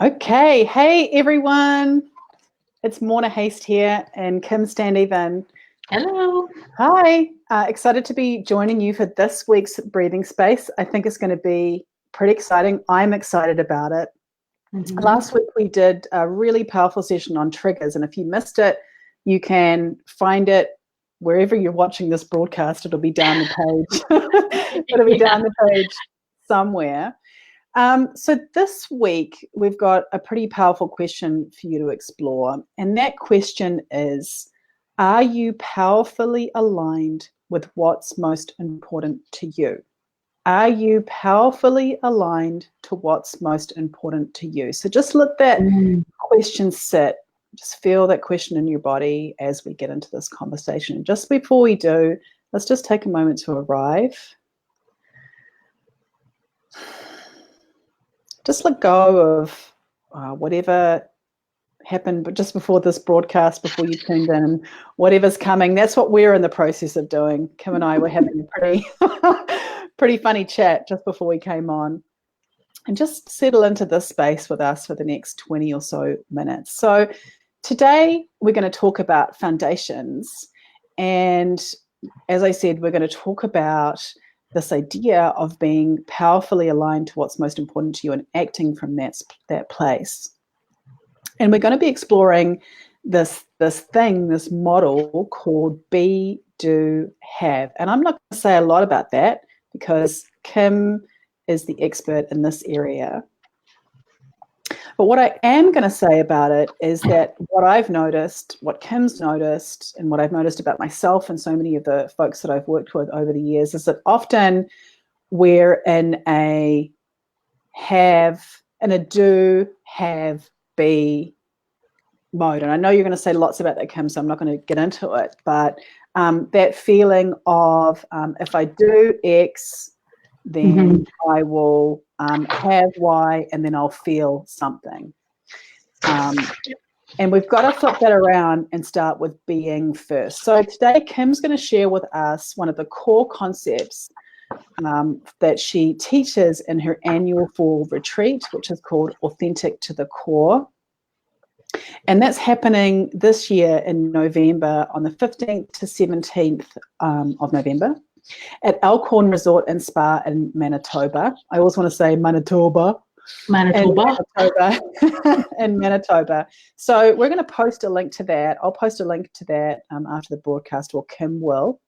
Okay, hey everyone, it's Morna Haste here and Kim Standeven. Hello. Hi, excited to be joining you for this week's breathing space. I think it's going to be pretty exciting. I'm excited about it. Last week we did a really powerful session on triggers, and if you missed it, you can find it wherever you're watching this broadcast. It'll be down the page. It'll be down the page somewhere. So this week we've got a pretty powerful question for you to explore, and that question is, are you powerfully aligned with what's most important to you? Are you powerfully aligned to what's most important to you? So just let that question sit. Just feel that question in your body as we get into this conversation. And just before we do, let's just take a moment to arrive. Just let go of whatever happened but just before this broadcast, before you tuned in, whatever's coming. That's what we're in the process of doing. Kim and I were having a pretty funny chat just before we came on. And just settle into this space with us for the next 20 or so minutes. So today we're going to talk about foundations. And as I said, we're going to talk about this idea of being powerfully aligned to what's most important to you and acting from that place. And we're going to be exploring this model called Be, Do, Have. And I'm not going to say a lot about that because Kim is the expert in this area. But what I am going to say about it is that what I've noticed, what Kim's noticed, and what I've noticed about myself and so many of the folks that I've worked with over the years is that often we're in a do, have, be mode. And I know you're going to say lots about that, Kim, so I'm not going to get into it. But that feeling of if I do X, then I will have Y, and then I'll feel something. And we've got to flip that around and start with being first. So today, Kim's going to share with us one of the core concepts that she teaches in her annual fall retreat, which is called Authentic to the Core. And that's happening this year in November, on the 15th to 17th of November, at Elkhorn Resort and Spa in Manitoba. I always want to say Manitoba. In Manitoba. So we're going to post a link to that. I'll post a link to that after the broadcast, or Kim will.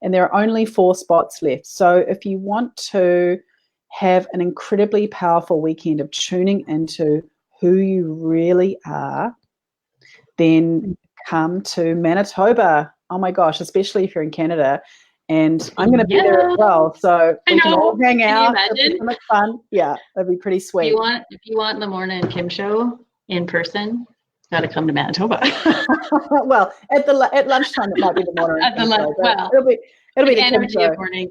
And there are only 4 spots left. So if you want to have an incredibly powerful weekend of tuning into who you really are, then come to Manitoba. Oh my gosh, especially if you're in Canada. And I'm going to be there as well, so we can all hang out. It'll be so much fun. Yeah, it'll be pretty sweet. If you want the Morna and Kim show in person, got to come to Manitoba. Well, at lunchtime it might be the Morna and Kim show. Well, it'll be the Kim show. Morning.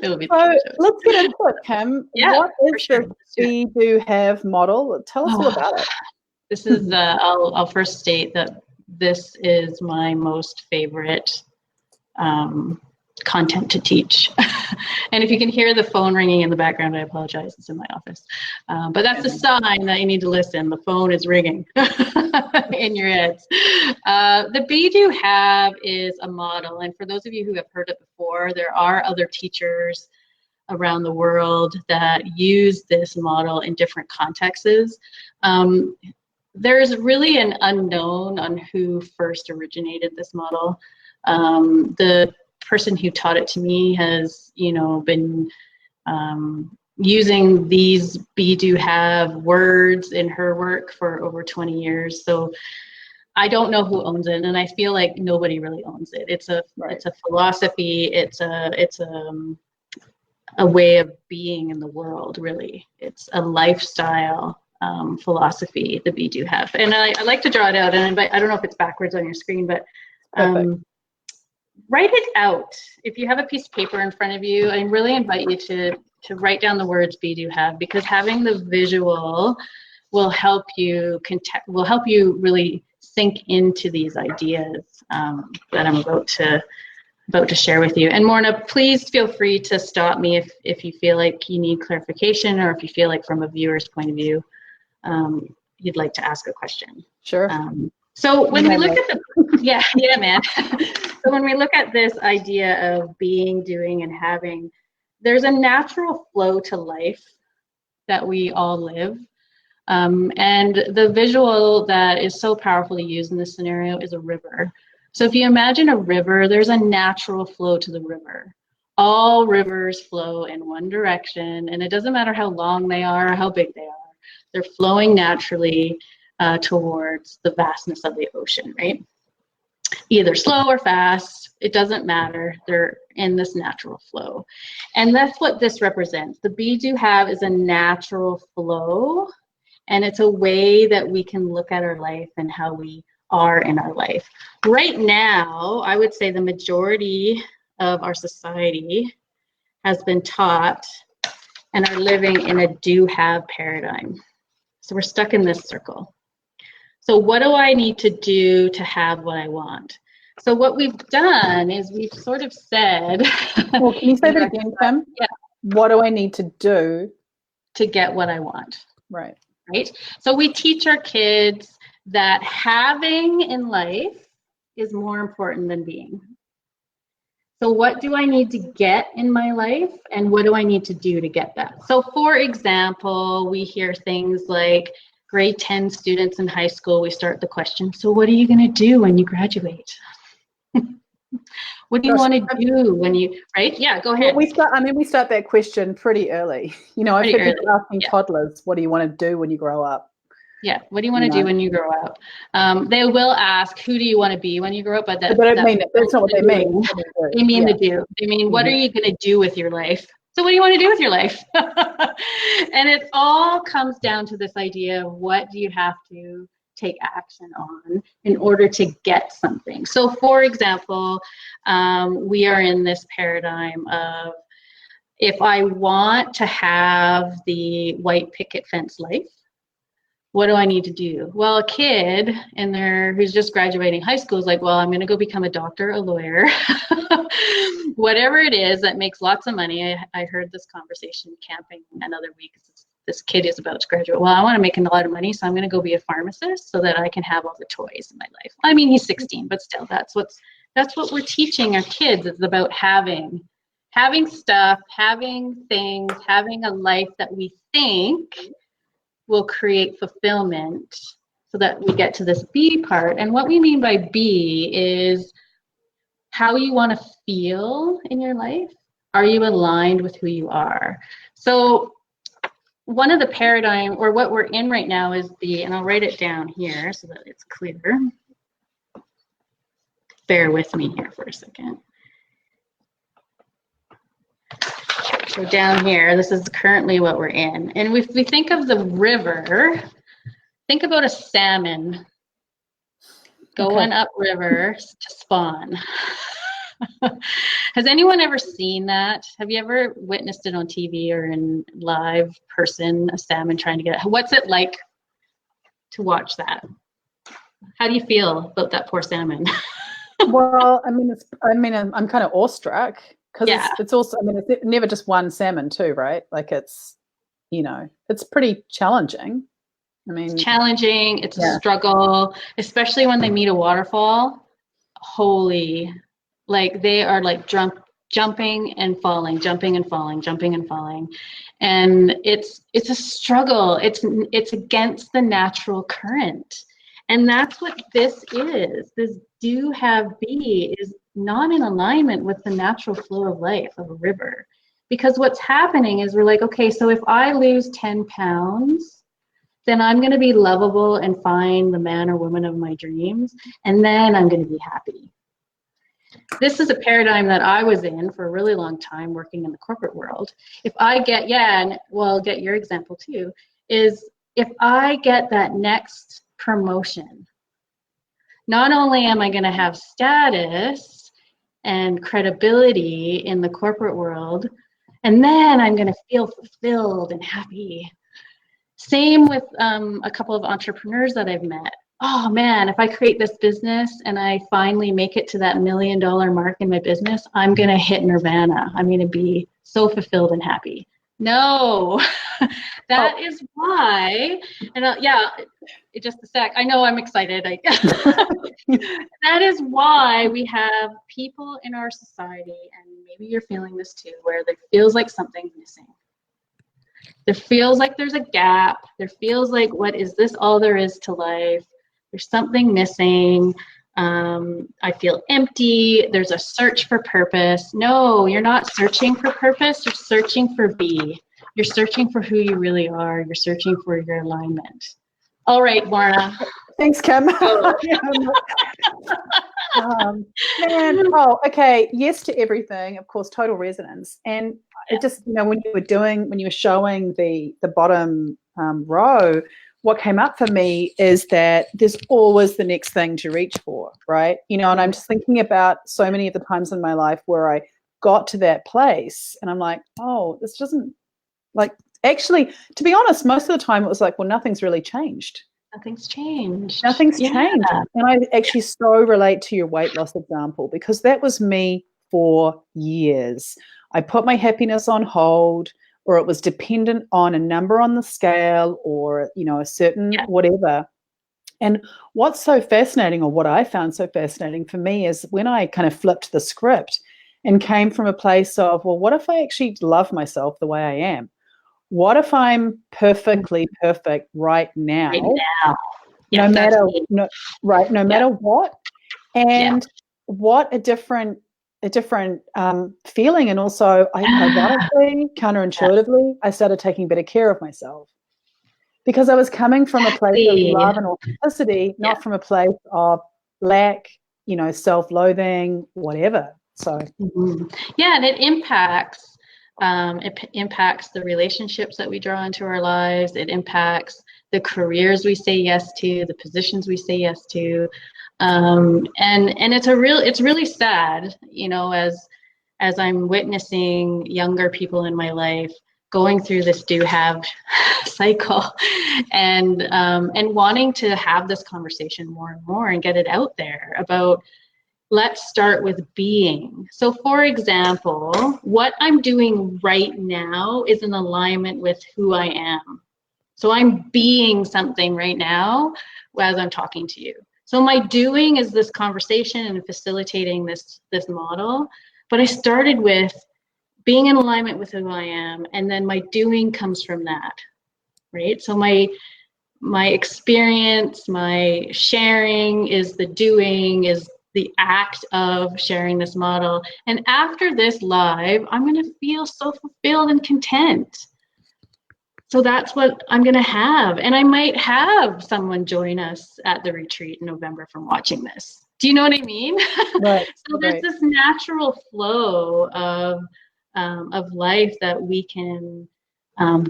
It'll be so let's get into it, Kim. Yeah, what is the Be, Do, Have model? Tell us all about it. This is I'll first state that this is my most favorite content to teach. And if you can hear the phone ringing in the background, I apologize. It's in my office. But that's a sign that you need to listen. The phone is ringing in your heads. The Be, Do, Have is a model. And for those of you who have heard it before, there are other teachers around the world that use this model in different contexts. There's really an unknown on who first originated this model. The person who taught it to me has, been using these Be, Do, Have words in her work for over 20 years. So I don't know who owns it, and I feel like nobody really owns it. It's a philosophy. It's a way of being in the world. Really, it's a lifestyle. Philosophy, the Be, Do, Have. And I like to draw it out, and I don't know if it's backwards on your screen, but write it out. If you have a piece of paper in front of you, I really invite you to write down the words Be, Do, Have, because having the visual will help you really sink into these ideas that I'm about to about to share with you. And Morna, please feel free to stop me if you feel like you need clarification, or if you feel like from a viewer's point of view, you'd like to ask a question. Sure. So when we look at the, yeah, man. So when we look at this idea of being, doing, and having, there's a natural flow to life that we all live. And the visual that is so powerfully used in this scenario is a river. So if you imagine a river, there's a natural flow to the river. All rivers flow in one direction, and it doesn't matter how long they are or how big they are. They're flowing naturally towards the vastness of the ocean, right? Either slow or fast, it doesn't matter. They're in this natural flow. And that's what this represents. The be, do, have is a natural flow, and it's a way that we can look at our life and how we are in our life. Right now, I would say the majority of our society has been taught and are living in a do-have paradigm. So we're stuck in this circle. So what do I need to do to have what I want? So what we've done is we've sort of said... Well, can you say that again, Kim? Yeah. What do I need to do to get what I want? Right. Right? So we teach our kids that having in life is more important than being. So what do I need to get in my life, and what do I need to do to get that? So for example, we hear things like grade 10 students in high school, we start the question, so what are you going to do when you graduate? What do you want to do when you, right? Yeah, go ahead. Well, we start that question pretty early. You know, I've heard people asking toddlers, what do you want to do when you grow up? Yeah, what do you want to do when you grow up? They will ask, who do you want to be when you grow up? But that's not what they mean. They mean the do. They mean, what are you going to do with your life? So what do you want to do with your life? And it all comes down to this idea of what do you have to take action on in order to get something. So for example, we are in this paradigm of, if I want to have the white picket fence life, what do I need to do? Well, a kid in there who's just graduating high school is like, well, I'm going to go become a doctor, a lawyer, whatever it is that makes lots of money. I heard this conversation camping another week. This kid is about to graduate. Well, I want to make a lot of money, so I'm going to go be a pharmacist so that I can have all the toys in my life. I mean, he's 16, but still, that's what we're teaching our kids. It's about having stuff, having things, having a life that we think will create fulfillment, so that we get to this be part. And what we mean by be is how you want to feel in your life. Are you aligned with who you are? So one of the paradigm, or what we're in right now, is and I'll write it down here so that it's clear. Bear with me here for a second. So down here, this is currently what we're in. And if we think of the river, think about a salmon going upriver to spawn. Has anyone ever seen that? Have you ever witnessed it on TV or in live person, a salmon trying to get, what's it like to watch that? How do you feel about that poor salmon? Well, I'm kind of awestruck, because it's also, it's never just one salmon too, right? Like it's pretty challenging. It's challenging, it's a struggle, especially when they meet a waterfall. Holy, like they are like jumping and falling, jumping and falling, jumping and falling. And it's a struggle. It's against the natural current. And that's what this is. This do have be is not in alignment with the natural flow of life of a river. Because what's happening is we're like, okay, so if I lose 10 pounds, then I'm going to be lovable and find the man or woman of my dreams, and then I'm going to be happy. This is a paradigm that I was in for a really long time working in the corporate world. If I get, and well, get your example too, is if I get that next promotion, not only am I going to have status and credibility in the corporate world, and then I'm going to feel fulfilled and happy. Same with a couple of entrepreneurs that I've met. oh man, if I create this business and I finally make it to that $1 million mark in my business, I'm going to hit nirvana. I'm going to be so fulfilled and happy. No, that is why, and yeah, just a sec. I know I'm excited. That is why we have people in our society, and maybe you're feeling this too, where there feels like something's missing. There feels like there's a gap. There feels like, what is this all there is to life? There's something missing. I feel empty. There's a search for purpose. No, you're not searching for purpose. You're searching for be. You're searching for who you really are. You're searching for your alignment. All right, Morna. Thanks, Kim. Okay. Yes to everything. Of course, total resonance. And it just, when you were showing the bottom row, what came up for me is that there's always the next thing to reach for, right? And I'm just thinking about so many of the times in my life where I got to that place and I'm like, oh, this doesn't, like, actually, to be honest, most of the time it was like, well, nothing's really changed. Nothing's changed. Nothing's changed. And I actually so relate to your weight loss example, because that was me for years. I put my happiness on hold, or it was dependent on a number on the scale, or, a certain whatever. And what's so fascinating, or what I found so fascinating for me, is when I kind of flipped the script and came from a place of, well, what if I actually love myself the way I am? What if I'm perfectly perfect right now? No matter what? And what a different feeling. And also, ironically, counterintuitively, I started taking better care of myself, because I was coming from a place of love and authenticity, not from a place of lack, self-loathing, whatever. So and it impacts the relationships that we draw into our lives. It impacts the careers we say yes to, the positions we say yes to. And it's really sad, as I'm witnessing younger people in my life going through this do have cycle, and wanting to have this conversation more and more and get it out there about, let's start with being. So for example, what I'm doing right now is in alignment with who I am. So I'm being something right now as I'm talking to you. So my doing is this conversation and facilitating this model. But I started with being in alignment with who I am, and then my doing comes from that, right? So my experience, my sharing is the doing, is the act of sharing this model. And after this live, I'm going to feel so fulfilled and content. So that's what I'm going to have. And I might have someone join us at the retreat in November from watching this. Do you know what I mean? Right. So there's this natural flow of life that we can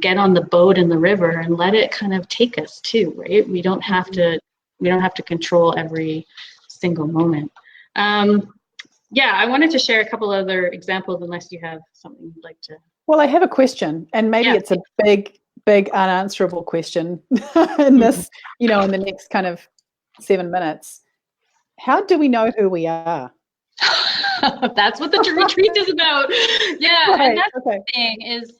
get on the boat in the river and let it kind of take us to, right? We don't have to control every single moment. I wanted to share a couple other examples, unless you have something you'd like to. Well, I have a question, and maybe it's a big unanswerable question in this, in the next kind of 7 minutes. How do we know who we are? That's what the retreat is about. Yeah, right. And that's the thing, is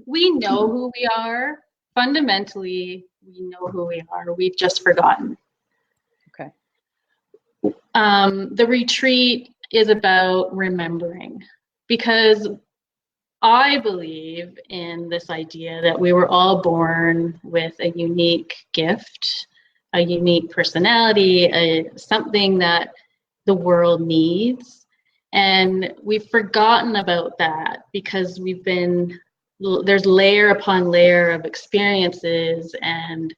we know who we are. Fundamentally, we know who we are. We've just forgotten. Okay. The retreat is about remembering, because I believe in this idea that we were all born with a unique gift, a unique personality, something that the world needs. And we've forgotten about that because there's layer upon layer of experiences and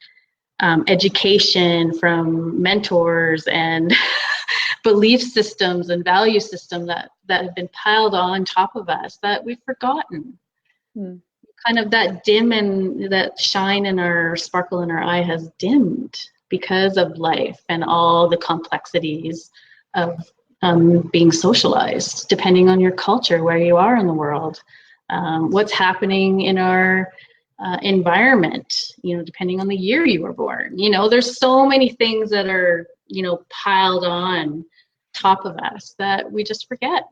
education from mentors and belief systems and value systems that have been piled on top of us that we've forgotten. Kind of that dim and that shine in our sparkle in our eye has dimmed because of life and all the complexities of being socialized, depending on your culture, where you are in the world, what's happening in our environment, depending on the year you were born. There's so many things that are, piled on top of us that we just forget.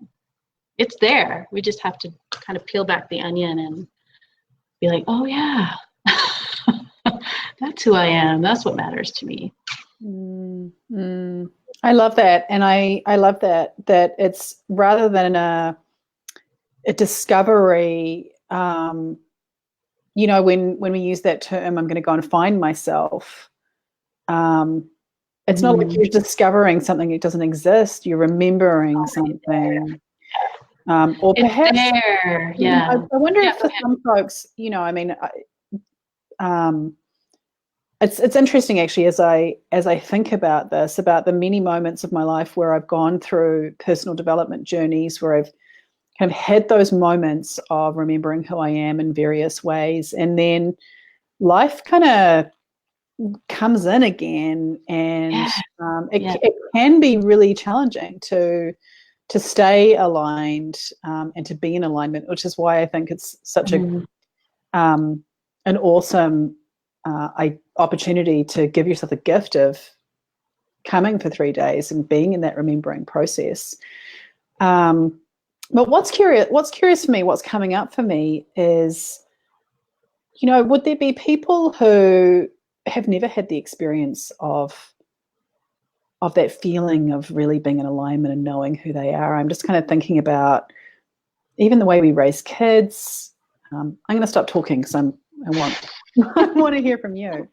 It's there. We just have to kind of peel back the onion and be like, oh yeah, that's who I am. That's what matters to me. I love that. And I love that it's rather than a discovery, when we use that term, I'm going to go and find myself. It's not like you're discovering something that doesn't exist. You're remembering something. Or it's perhaps there. Yeah. I wonder if for some folks, it's interesting actually as I think about this, about the many moments of my life where I've gone through personal development journeys, where I've kind of had those moments of remembering who I am in various ways, and then life kind of comes in again, and it can be really challenging to stay aligned and to be in alignment, which is why I think it's such an awesome opportunity to give yourself the gift of coming for 3 days and being in that remembering process. But what's curious for me, what's coming up for me is, would there be people who have never had the experience of that feeling of really being in alignment and knowing who they are? I'm just kind of thinking about even the way we raise kids. I'm going to stop talking because I want to hear from you.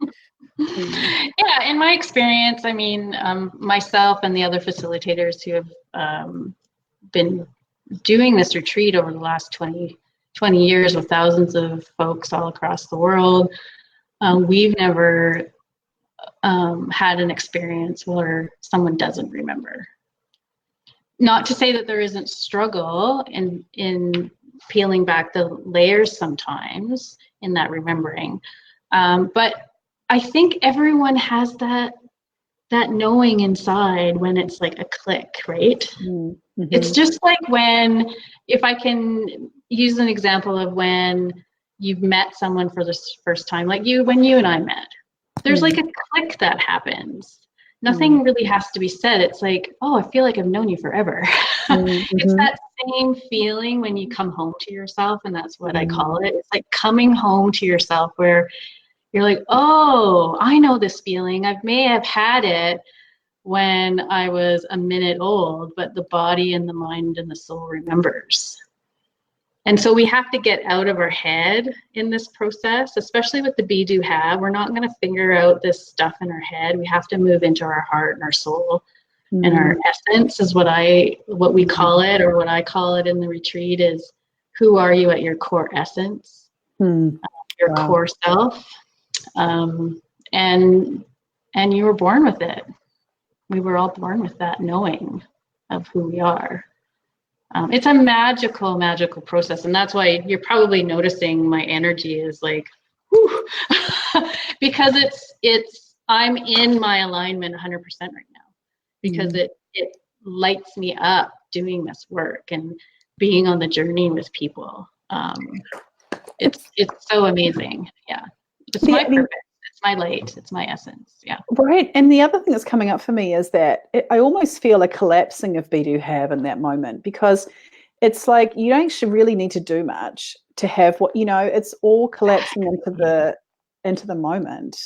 Yeah, in my experience, myself and the other facilitators who have been doing this retreat over the last 20 years with thousands of folks all across the world, we've never had an experience where someone doesn't remember. Not to say that there isn't struggle in peeling back the layers sometimes in that remembering, but I think everyone has that knowing inside when it's like a click, right? Mm-hmm. It's just like if I can use an example of when you've met someone for the first time, like when you and I met, there's like a click that happens. Nothing really has to be said. It's like, oh, I feel like I've known you forever. It's that same feeling when you come home to yourself, and that's what I call it. It's like coming home to yourself, where you're like, oh, I know this feeling. I may have had it when I was a minute old, but the body and the mind and the soul remembers. And so we have to get out of our head in this process, especially with the Be Do Have. We're not going to figure out this stuff in our head. We have to move into our heart and our soul, and our essence is what we call it, or what I call it in the retreat, is who are you at your core essence, your core self. And you were born with it. We were all born with that knowing of who we are. It's a magical process, and that's why you're probably noticing my energy is like, whew, because I'm in my alignment 100% right now, because it lights me up doing this work and being on the journey with people. It's so amazing. Yeah, it's my purpose. It's my light. It's my essence. Yeah. Right. And the other thing that's coming up for me is that I almost feel a collapsing of Be Do Have in that moment, because it's like you don't actually really need to do much to have what, it's all collapsing into the moment.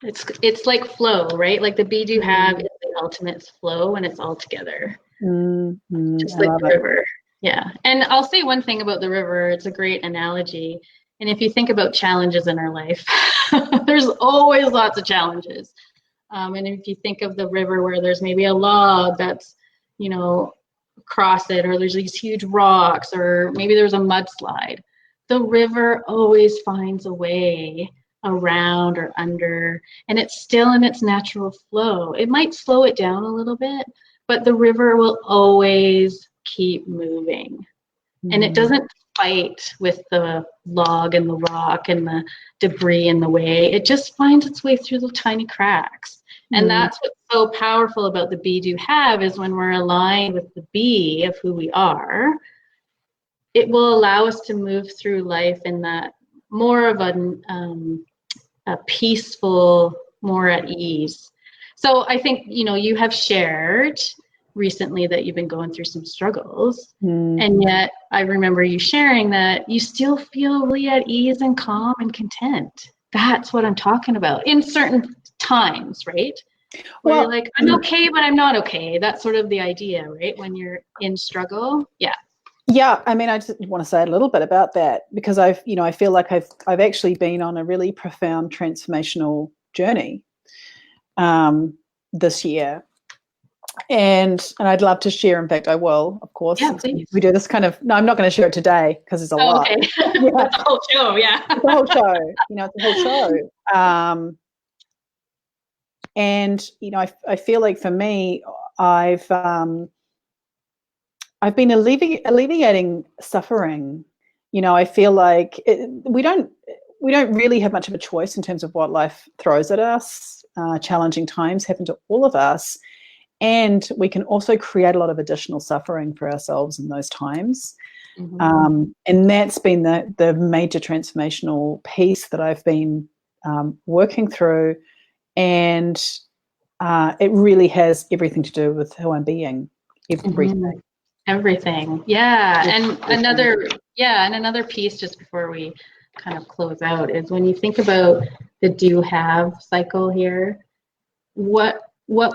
It's like flow, right? Like the Be Do Have is the ultimate flow when it's all together. Just like the river. Yeah. And I'll say one thing about the river. It's a great analogy. And if you think about challenges in our life, there's always lots of challenges. And if you think of the river where there's maybe a log that's, across it, or there's these huge rocks, or maybe there's a mudslide, the river always finds a way around or under, and it's still in its natural flow. It might slow it down a little bit, but the river will always keep moving. And it doesn't fight with the log and the rock and the debris in the way. It just finds its way through the tiny cracks. And that's what's so powerful about the Be Do Have, is when we're aligned with the be of who we are, it will allow us to move through life in that more of a peaceful, more at ease. So I think, you have shared recently that you've been going through some struggles, and yet I remember you sharing that you still feel really at ease and calm and content. That's what I'm talking about in certain times, right? Where you're like, I'm okay, but I'm not okay. That's sort of the idea, right? When you're in struggle. Yeah. Yeah, I mean, I just want to say a little bit about that, because I feel like I've actually been on a really profound transformational journey this year, and I'd love to share. In fact, I will, of course. Yeah, please. We do this kind of. No, I'm not going to share it today because there's a lot. Okay. Yeah. That's the whole show. Yeah. It's the whole show. It's the whole show. And I feel like for me, I've been alleviating suffering. I feel like we don't really have much of a choice in terms of what life throws at us. Challenging times happen to all of us, and we can also create a lot of additional suffering for ourselves in those times. And that's been the major transformational piece that I've been working through, and it really has everything to do with who I'm being. Everything. Everything. Yeah. And another piece, just before we kind of close out, is when you think about the do-have cycle here, what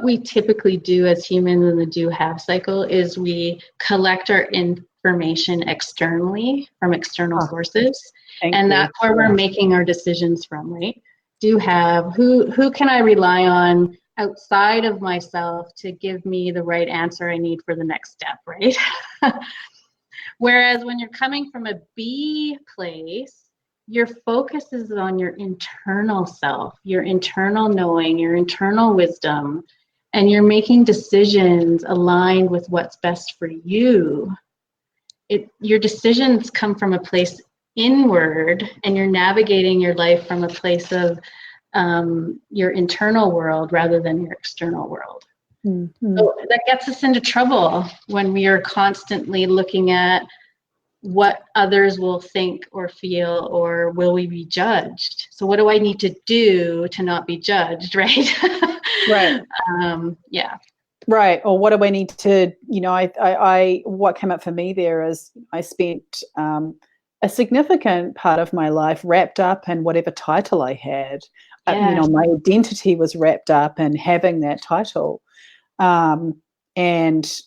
we typically do as humans in the do-have cycle is we collect our information externally from external sources. And that's where we're making our decisions from, right? Do-have, who can I rely on outside of myself to give me the right answer I need for the next step, right? Whereas when you're coming from a B place, your focus is on your internal self, your internal knowing, your internal wisdom, and you're making decisions aligned with what's best for you. Your decisions come from a place inward, and you're navigating your life from a place of your internal world rather than your external world. So that gets us into trouble when we are constantly looking at what others will think or feel, or will we be judged? So what do I need to do to not be judged, right? Right. Yeah. Right. Or what do I need to, what came up for me there is I spent a significant part of my life wrapped up in whatever title I had. Yes. My identity was wrapped up in having that title. And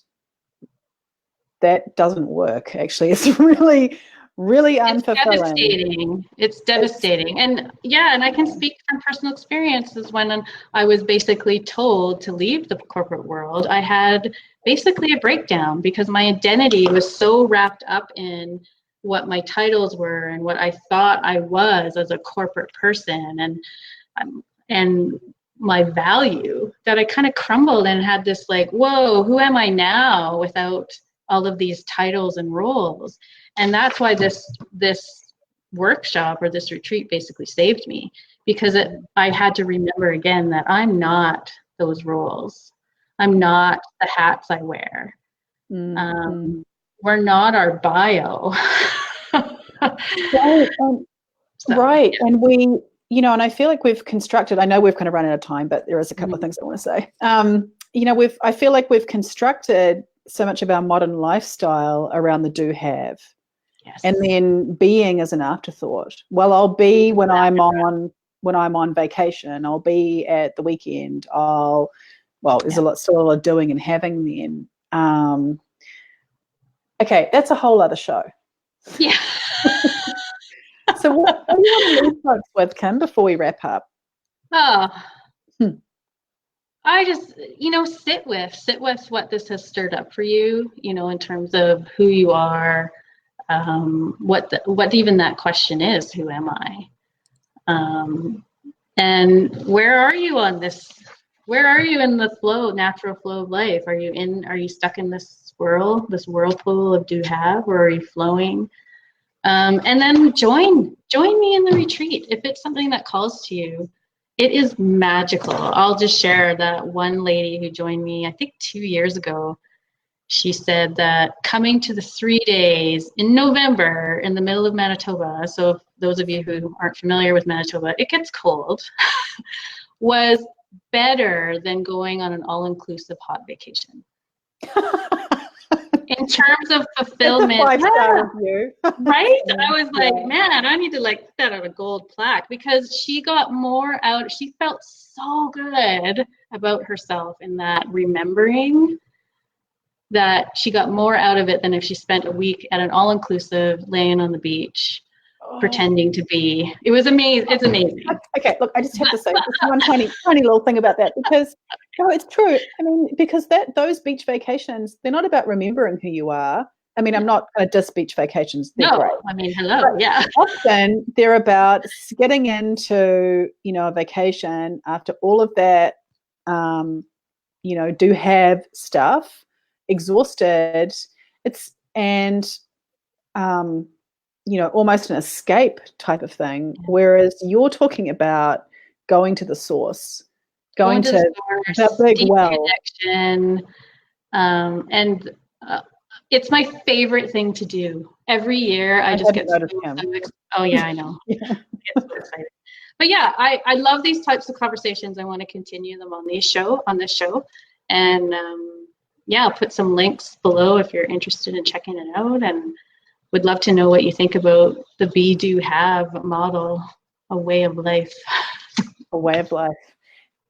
that doesn't work, actually. It's really, really unfulfilling. It's devastating. And I can speak from personal experiences. When I was basically told to leave the corporate world, I had basically a breakdown because my identity was so wrapped up in what my titles were and what I thought I was as a corporate person and my value, that I kind of crumbled and had this like, whoa, who am I now without all of these titles and roles? And that's why this workshop or this retreat basically saved me, because I had to remember again that I'm not those roles. I'm not the hats I wear. We're not our bio. Right. And we, and I feel like we've constructed, I know we've kind of run out of time, but there is a couple of things I want to say. I feel like we've constructed so much of our modern lifestyle around the do-have. Yes. And then being as an afterthought. Well, I'll be when I'm on vacation. I'll be at the weekend. There's still a lot of doing and having then. Okay, that's a whole other show. Yeah. So what do you want to leave folks with, Kim, before we wrap up? I just, sit with what this has stirred up for you, in terms of who you are, what even that question is, who am I? And where are you on this? Where are you in the natural flow of life? Are you stuck in this whirlpool of do have, or are you flowing? And then join me in the retreat. If it's something that calls to you, it is magical. I'll just share that one lady who joined me, I think 2 years ago. she said that coming to the 3 days in November in the middle of Manitoba, so if those of you who aren't familiar with Manitoba, it gets cold, was better than going on an all-inclusive hot vacation. In terms of fulfillment, That's a 5-star review. right? I was like, Yeah. man, I need to like put that on a gold plaque, because she got more out. She felt so good about herself in that, remembering that she got more out of it than if she spent a week at an all-inclusive laying on the beach pretending to be. It was amazing. It's amazing. Okay, look, I just have to say this one tiny little thing about that, because no, it's true. I mean, because those beach vacations, they're not about remembering who you are. I mean, I'm not going to diss beach vacations. They're No, great. I mean, hello, But yeah. often they're about getting into, a vacation after all of that, do have stuff, exhausted. Almost an escape type of thing. Whereas you're talking about going to the source, going to the big deep well. connection. And it's my favorite thing to do. Every year I just get so oh yeah, I know. Yeah. I get so excited. But yeah, I love these types of conversations. I want to continue them on this show. And I'll put some links below if you're interested in checking it out, and would love to know what you think about the Be Do Have model, a way of life. A way of life.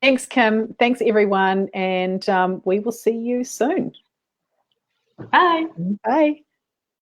Thanks, Kim. Thanks, everyone. And we will see you soon. Bye. Bye.